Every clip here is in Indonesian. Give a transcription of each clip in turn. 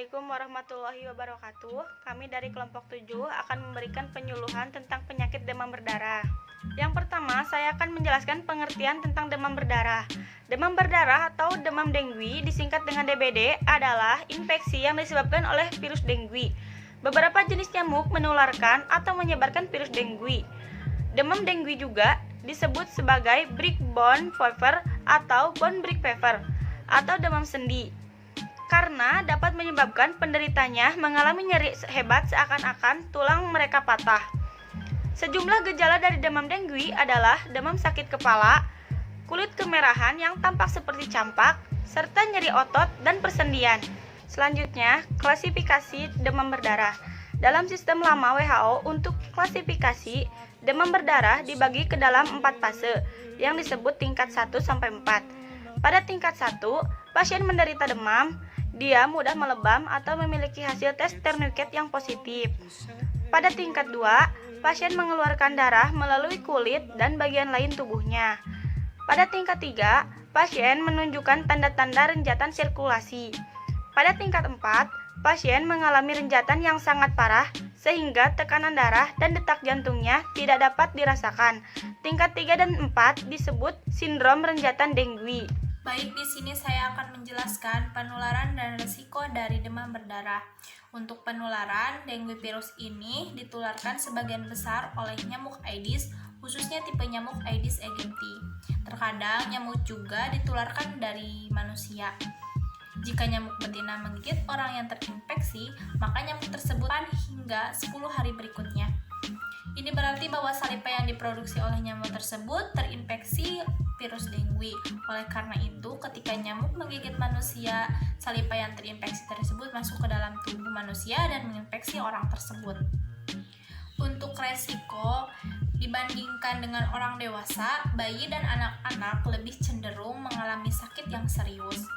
Assalamualaikum warahmatullahi wabarakatuh. Kami dari kelompok 7 akan memberikan penyuluhan tentang penyakit demam berdarah. Yang pertama, saya akan menjelaskan pengertian tentang demam berdarah. Demam berdarah atau demam dengue disingkat dengan DBD adalah infeksi yang disebabkan oleh virus dengue. Beberapa jenis nyamuk menularkan atau menyebarkan virus dengue. Demam dengue juga disebut sebagai brick-bone fever atau bone brick fever atau demam sendi, karena dapat menyebabkan penderitanya mengalami nyeri hebat seakan-akan tulang mereka patah. Sejumlah gejala dari demam dengue adalah demam sakit kepala, kulit kemerahan yang tampak seperti campak, serta nyeri otot dan persendian. Selanjutnya, klasifikasi demam berdarah. Dalam sistem lama WHO untuk klasifikasi, demam berdarah dibagi ke dalam 4 fase yang disebut tingkat 1-4. Pada tingkat 1, pasien menderita demam, dia mudah melebam atau memiliki hasil tes tourniquet yang positif. Pada tingkat 2, pasien mengeluarkan darah melalui kulit dan bagian lain tubuhnya. Pada tingkat 3, pasien menunjukkan tanda-tanda renjatan sirkulasi. Pada tingkat 4, pasien mengalami renjatan yang sangat parah sehingga tekanan darah dan detak jantungnya tidak dapat dirasakan. Tingkat 3 dan 4 disebut sindrom renjatan dengue. Baik, di sini saya akan menjelaskan penularan dan risiko dari demam berdarah. Untuk penularan, dengue virus ini ditularkan sebagian besar oleh nyamuk Aedes, khususnya tipe nyamuk Aedes aegypti. Terkadang nyamuk juga ditularkan dari manusia. Jika nyamuk betina menggigit orang yang terinfeksi, maka nyamuk tersebut hingga 10 hari berikutnya. Ini berarti bahwa saliva yang diproduksi oleh nyamuk tersebut terinfeksi virus dengue. Oleh karena itu, ketika nyamuk menggigit manusia, saliva yang terinfeksi tersebut masuk ke dalam tubuh manusia dan menginfeksi orang tersebut. Untuk resiko, dibandingkan dengan orang dewasa, bayi dan anak-anak lebih cenderung mengalami sakit yang serius.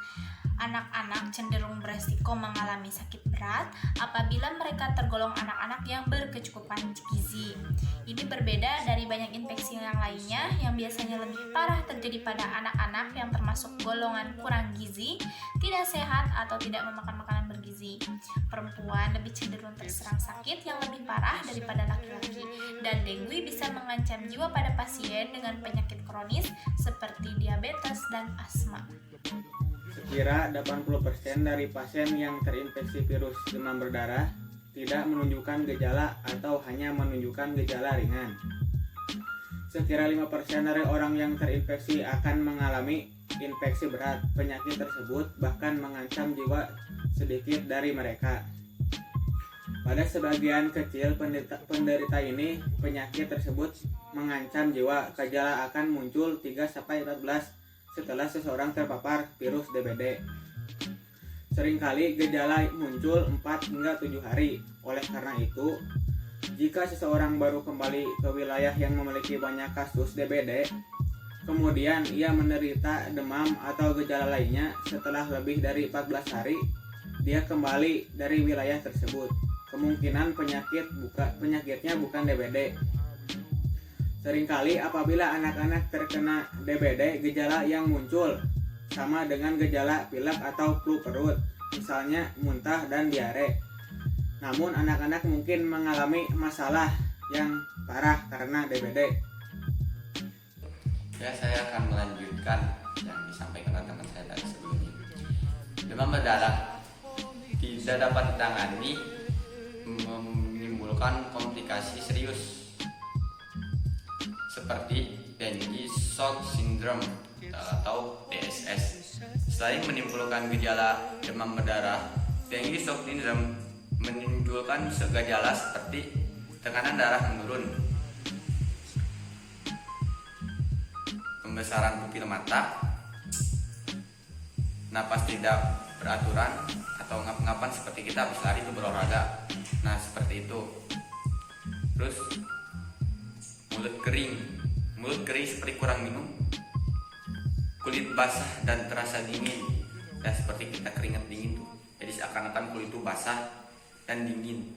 Anak-anak cenderung beresiko mengalami sakit berat apabila mereka tergolong anak-anak yang berkecukupan gizi. Ini berbeda dari banyak infeksi yang lainnya yang biasanya lebih parah terjadi pada anak-anak yang termasuk golongan kurang gizi, tidak sehat, atau tidak memakan makanan bergizi. Perempuan lebih cenderung terserang sakit yang lebih parah daripada laki-laki, dan dengue bisa mengancam jiwa pada pasien dengan penyakit kronis seperti diabetes dan asma. Sekira 80% dari pasien yang terinfeksi virus demam berdarah tidak menunjukkan gejala atau hanya menunjukkan gejala ringan. Sekira 5% dari orang yang terinfeksi akan mengalami infeksi berat. Penyakit tersebut bahkan mengancam jiwa sedikit dari mereka. Pada sebagian kecil penderita ini, penyakit tersebut mengancam jiwa. Gejala akan muncul 3-14 setelah seseorang terpapar virus DBD. Seringkali gejala muncul 4 hingga 7 hari. Oleh karena itu, jika seseorang baru kembali ke wilayah yang memiliki banyak kasus DBD, kemudian ia menderita demam atau gejala lainnya setelah lebih dari 14 hari, dia kembali dari wilayah tersebut. Kemungkinan penyakitnya bukan DBD. Seringkali apabila anak-anak terkena DBD, gejala yang muncul sama dengan gejala pilek atau flu perut, misalnya muntah dan diare. Namun anak-anak mungkin mengalami masalah yang parah karena DBD. Ya, saya akan melanjutkan yang disampaikan teman saya tadi sebelumnya. Demam berdarah tidak dapat ditangani, menimbulkan komplikasi serius seperti dengue shock syndrome atau DSS. Selain menimbulkan gejala demam berdarah, dengue shock syndrome menimbulkan gejala seperti tekanan darah menurun, pembesaran pupil mata, napas tidak beraturan, atau ngap-ngapan seperti kita habis lari itu berolahraga. Nah, seperti itu. Terus mulut kering seperti kurang minum, kulit basah dan terasa dingin, dan seperti kita keringat dingin tuh, jadi seakan-akan kulit itu basah dan dingin.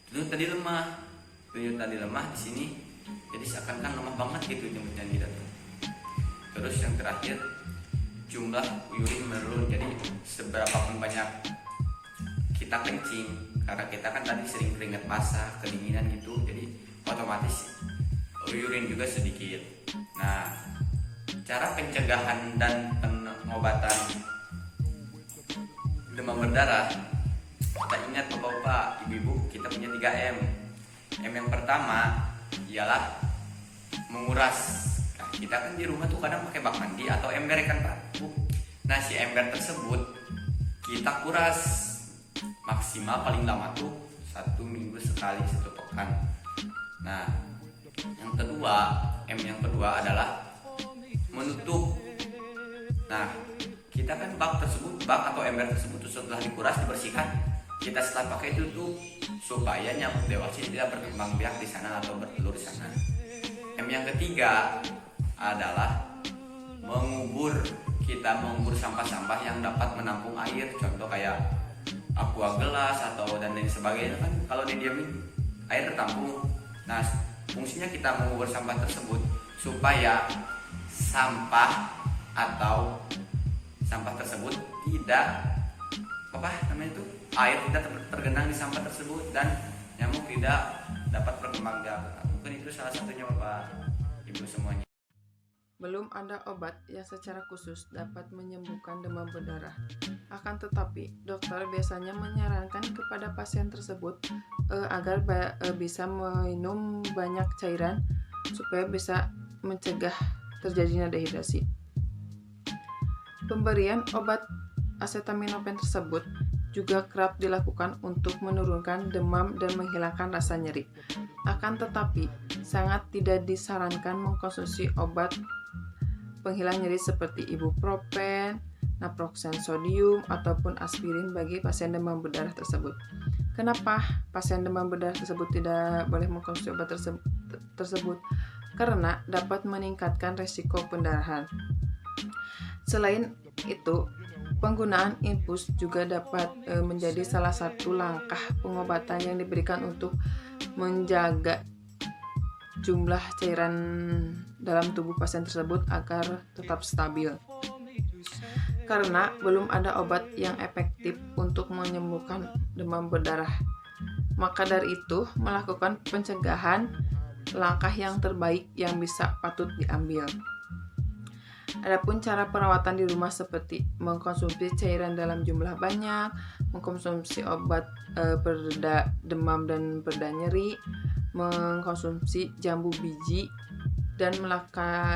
Tujuh tadi lemah di sini, jadi seakan-akan lemah banget gitu nyebutnya kita tuh. Terus yang terakhir, jumlah urin menurun, jadi seberapapun banyak kita kencing, karena kita kan tadi sering keringat basah, kedinginan gitu, jadi otomatis urin juga sedikit. Nah, cara pencegahan dan pengobatan demam berdarah, kita ingat bapak-bapak, ibu-ibu, kita punya 3M. M yang pertama ialah menguras. Nah, kita kan di rumah tuh kadang pakai bak mandi atau ember kan Pak. Nah, si ember tersebut kita kuras maksimal paling lama tuh 1 minggu sekali, 1 pekan. Nah, yang kedua, M yang kedua adalah menutup. Nah, kita kan bak atau ember tersebut setelah dikuras, dibersihkan, kita setelah pakai tutup supaya nyamuk dewasa tidak berkembang biak di sana atau bertelur di sana. M yang ketiga adalah mengubur. Kita mengubur sampah-sampah yang dapat menampung air, contoh kayak aqua gelas atau dan lain sebagainya kan, kalau didiamin air tertampung. Nah, fungsinya kita mengubur sampah tersebut supaya sampah tersebut tidak air tidak tergenang di sampah tersebut dan nyamuk tidak dapat berkembang biak. Mungkin itu salah satunya Bapak Ibu semuanya. Belum ada obat yang secara khusus dapat menyembuhkan demam berdarah. Akan tetapi, dokter biasanya menyarankan kepada pasien tersebut agar bisa minum banyak cairan supaya bisa mencegah terjadinya dehidrasi. Pemberian obat acetaminophen tersebut juga kerap dilakukan untuk menurunkan demam dan menghilangkan rasa nyeri. Akan tetapi, sangat tidak disarankan mengkonsumsi obat penghilang nyeri seperti ibuprofen, naproxen sodium, ataupun aspirin bagi pasien demam berdarah tersebut. Kenapa pasien demam berdarah tersebut tidak boleh mengkonsumsi obat tersebut? Karena dapat meningkatkan resiko pendarahan. Selain itu, penggunaan infus juga dapat menjadi salah satu langkah pengobatan yang diberikan untuk menjaga jumlah cairan dalam tubuh pasien tersebut agar tetap stabil. Karena belum ada obat yang efektif untuk menyembuhkan demam berdarah, maka dari itu melakukan pencegahan langkah yang terbaik yang patut diambil. Adapun cara perawatan di rumah seperti mengkonsumsi cairan dalam jumlah banyak, mengkonsumsi obat pereda demam dan pereda nyeri, mengkonsumsi jambu biji, dan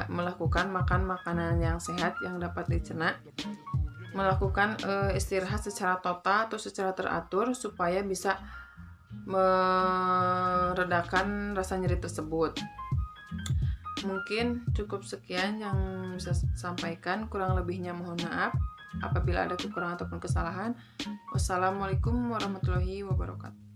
melakukan makan makanan yang sehat yang dapat dicerna, melakukan istirahat secara total atau secara teratur supaya bisa meredakan rasa nyeri tersebut. Mungkin cukup sekian yang bisa sampaikan, kurang lebihnya mohon maaf apabila ada kekurangan ataupun kesalahan. Wassalamualaikum warahmatullahi wabarakatuh.